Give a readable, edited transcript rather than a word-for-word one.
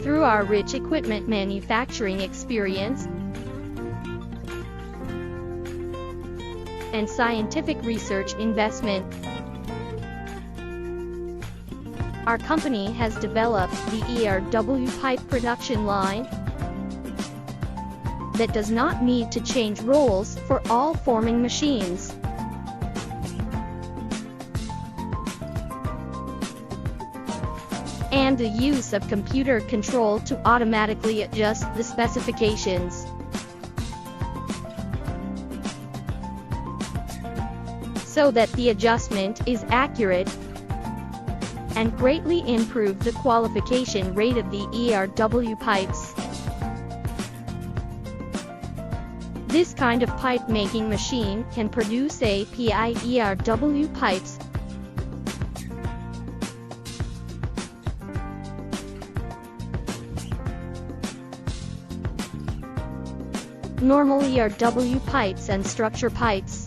Through our rich equipment manufacturing experience and scientific research investment, our company has developed the ERW pipe production line that does not need to change roles for all forming machines. And the use of computer control to automatically adjust the specifications. So that the adjustment is accurate and greatly improve the qualification rate of the ERW pipes. This kind of pipe making machine can produce API ERW pipes normal ERW pipes and structure pipes.